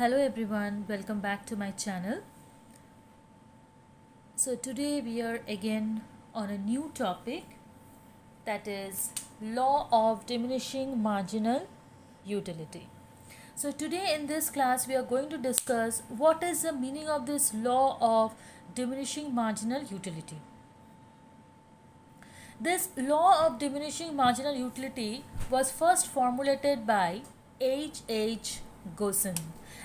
Hello everyone, welcome back to my channel. So today we are again on a new topic, that is law of diminishing marginal utility. So today in this class we are going to discuss what is the meaning of this law of diminishing marginal utility. This law of diminishing marginal utility was first formulated by H. Gossen,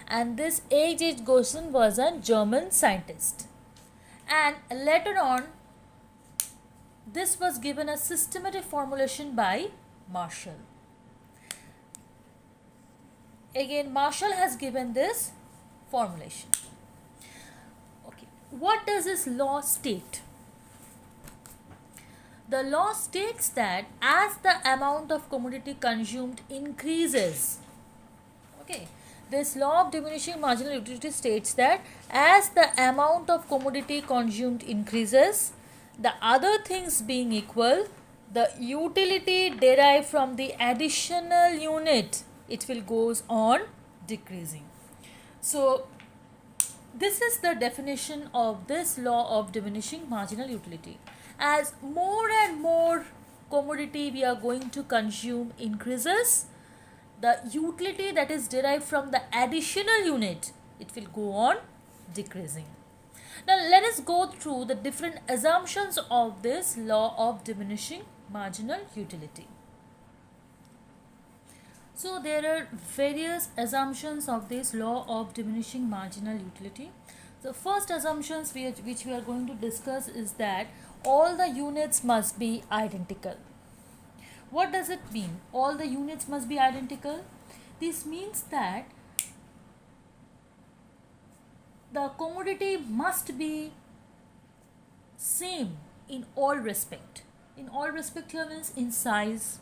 and this H. Gossen was a German scientist, and later on this was given a systematic formulation by Marshall. Again, Marshall has given this formulation. Okay, what does this law state? The law states that as the amount of commodity consumed increases, okay, this law of diminishing marginal utility states that as the amount of commodity consumed increases, the other things being equal, the utility derived from the additional unit, it will goes on decreasing. So this is the definition of this law of diminishing marginal utility. As more and more commodity we are going to consume increases, the utility that is derived from the additional unit, it will go on decreasing. Now let us go through the different assumptions of this law of diminishing marginal utility. So there are various assumptions of this law of diminishing marginal utility. The first assumptions which we are going to discuss is that all the units must be identical. What does it mean? All the units must be identical. This means that the commodity must be same in all respect. In all respect here means in size,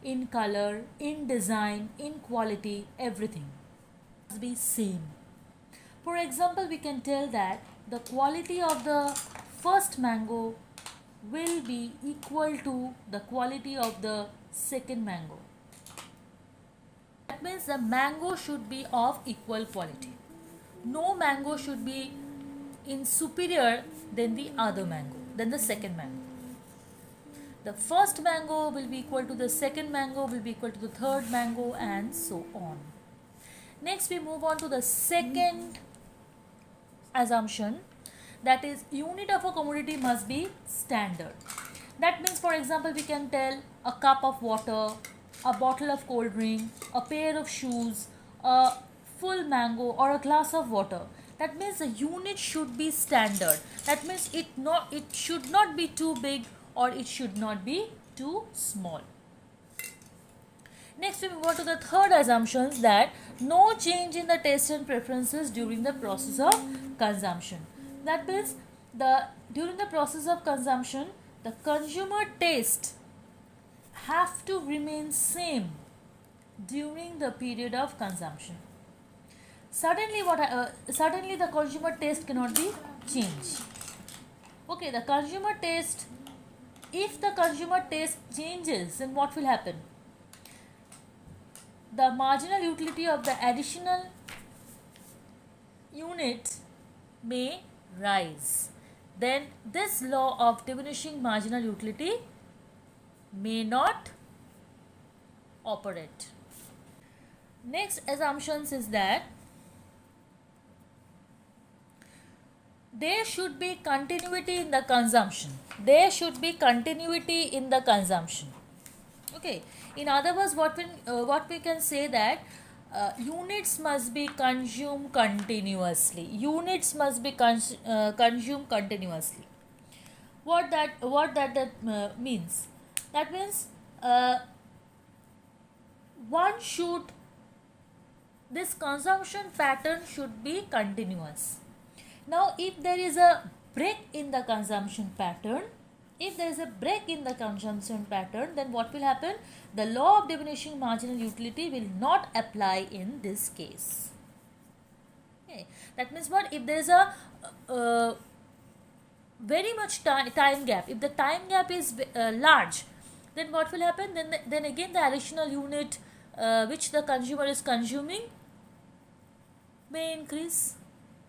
in color, in design, in quality, everything must be same. For example, we can tell that the quality of the first mango will be equal to the quality of the second mango. That means the mango should be of equal quality. No mango should be in superior than the other mango, than the second mango. The first mango will be equal to the second mango, will be equal to the third mango, and so on. Next we move on to the second assumption, that is unit of a commodity must be standard. That means, for example, we can tell a cup of water, a bottle of cold drink, a pair of shoes, a full mango, or a glass of water. That means the unit should be standard. That means it should not be too big or it should not be too small. Next we move on to the third assumption, that no change in the taste and preferences during the process of consumption. That means during the process of consumption, the consumer taste have to remain same during the period of consumption. Suddenly the consumer taste cannot be changed. Okay, the consumer taste, if the consumer taste changes, then what will happen? The marginal utility of the additional unit may rise. Then this law of diminishing marginal utility may not operate. Next assumptions is that there should be continuity in the consumption. There should be continuity in the consumption. Okay. In other words, what we can say that units must be consumed continuously. Units must be consumed continuously. What that means? That means this consumption pattern should be continuous. Now, if there is a break in the consumption pattern, then what will happen? The law of diminishing marginal utility will not apply in this case. Okay. That means what? If there is a very much time gap, if the time gap is large, then what will happen? Then again the additional unit which the consumer is consuming may increase.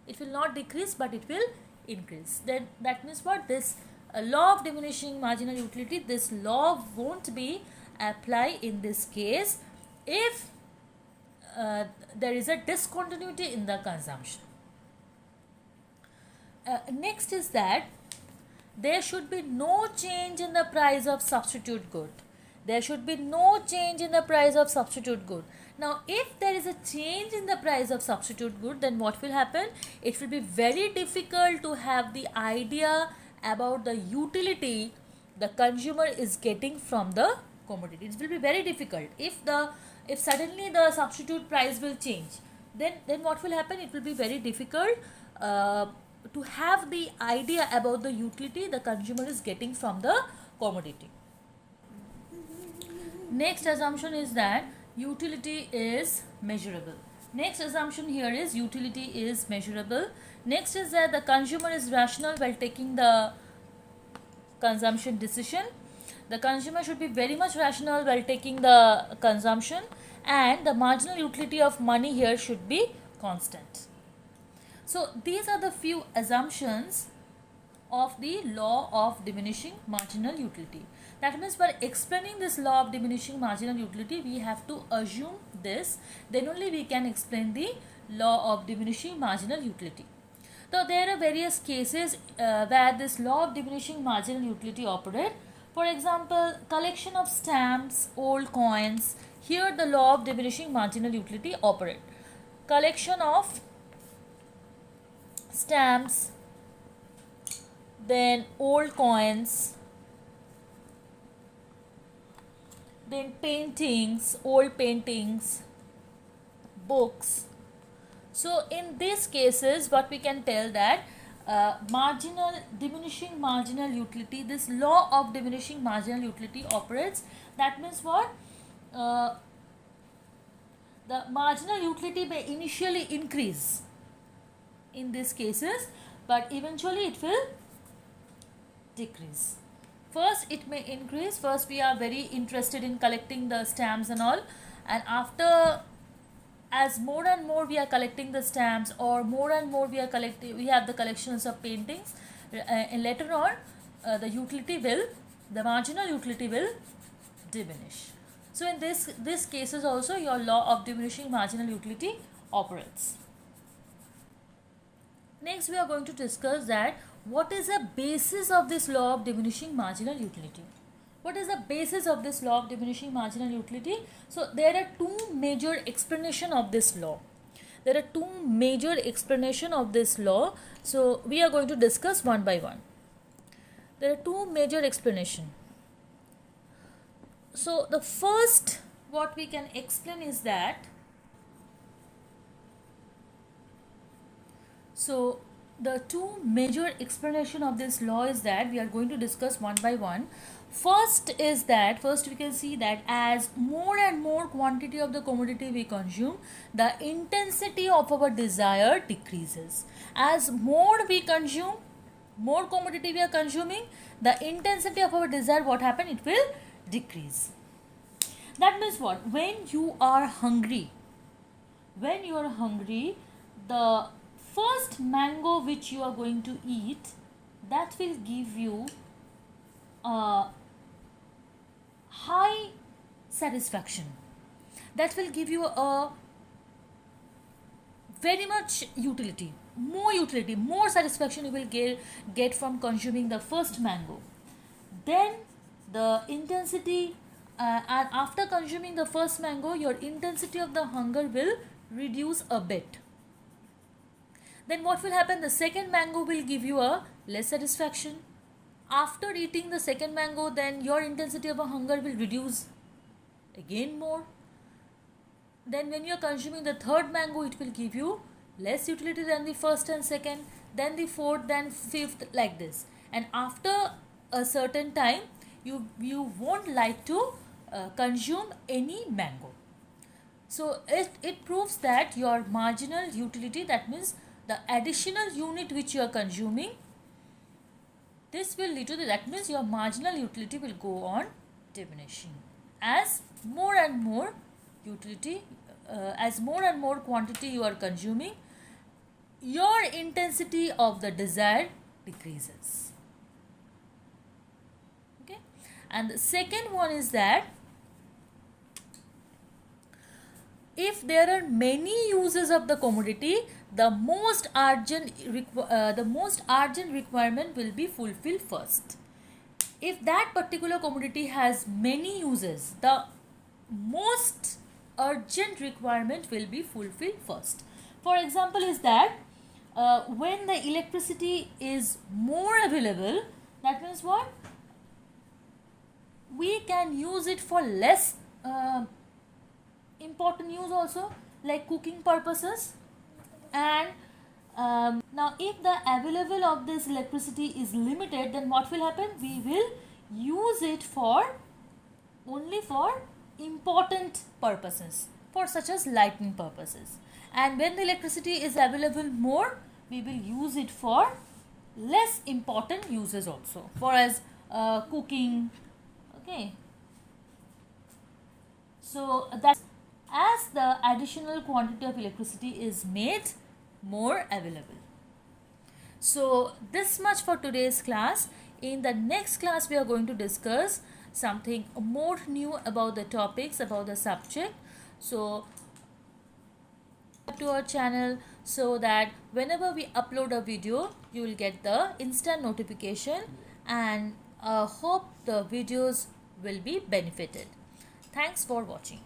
It will not decrease, but it will increase. Then that means what? This law of diminishing marginal utility, this law won't be applied in this case if there is a discontinuity in the consumption. Next is that there should be no change in the price of substitute good. There should be no change in the price of substitute good. Now, if there is a change in the price of substitute good, then what will happen? It will be very difficult to have the idea about the utility the consumer is getting from the commodity. It will be very difficult. If suddenly the substitute price will change, then what will happen? It will be very difficult to have the idea about the utility the consumer is getting from the commodity. Next assumption is that utility is measurable. Next assumption here is utility is measurable. Next is that the consumer is rational while taking the consumption decision. The consumer should be very much rational while taking the consumption, and the marginal utility of money here should be constant. So these are the few assumptions of the law of diminishing marginal utility. That means by explaining this law of diminishing marginal utility, we have to assume this, then only we can explain the law of diminishing marginal utility. So there are various cases where this law of diminishing marginal utility operate. For example, collection of stamps, old coins. Here the law of diminishing marginal utility operate. Collection of stamps, then old coins, then paintings, old paintings, books. So in these cases, what we can tell that diminishing marginal utility, this law of diminishing marginal utility operates. That means what? The marginal utility may initially increase in these cases, but eventually it will decrease. First it may increase. First we are very interested in collecting the stamps and all, and after, as more and more we are collecting the stamps, or more and more we have the collections of paintings, and later on the marginal utility will diminish. So in this cases also your law of diminishing marginal utility operates. Next we are going to discuss that what is the basis of this law of diminishing marginal utility. What is the basis of this law of diminishing marginal utility? So there are two major explanations of this law. So we are going to discuss one by one. There are two major explanations. So the first what we can explain is that, so the two major explanation of this law is that we are going to discuss one by one. First we can see that as more and more quantity of the commodity we consume, the intensity of our desire decreases. As more we consume, more commodity we are consuming, the intensity of our desire, what happen? It will decrease. That means what? When you are hungry, the first mango which you are going to eat, that will give you a high satisfaction. That will give you a very much utility, more satisfaction you will get from consuming the first mango. Then the intensity, and after consuming the first mango, your intensity of the hunger will reduce a bit. Then what will happen? The second mango will give you a less satisfaction. After eating the second mango, then your intensity of a hunger will reduce again more. Then when you are consuming the third mango, it will give you less utility than the first and second, then the fourth, then fifth, like this. And after a certain time, you won't like to consume any mango. So it proves that your marginal utility, that means the additional unit which you are consuming, this will lead to that means your marginal utility will go on diminishing as more and more utility, as more and more quantity you are consuming, your intensity of the desire decreases. Okay, and the second one is that if there are many uses of the commodity, the most urgent requirement will be fulfilled first. If that particular commodity has many uses, the most urgent requirement will be fulfilled first. For example, is that when the electricity is more available, that means what? We can use it for less important use also, like cooking purposes. And now if the available of this electricity is limited, then what will happen? We will use it for only for important purposes, for such as lighting purposes. And when the electricity is available more, we will use it for less important uses also, for as cooking. Okay, so that's as the additional quantity of electricity is made more available. So this much for today's class. In the next class we are going to discuss something more new about the topics, about the subject. So to our channel so that whenever we upload a video, you will get the instant notification, and hope the videos will be benefited. Thanks for watching.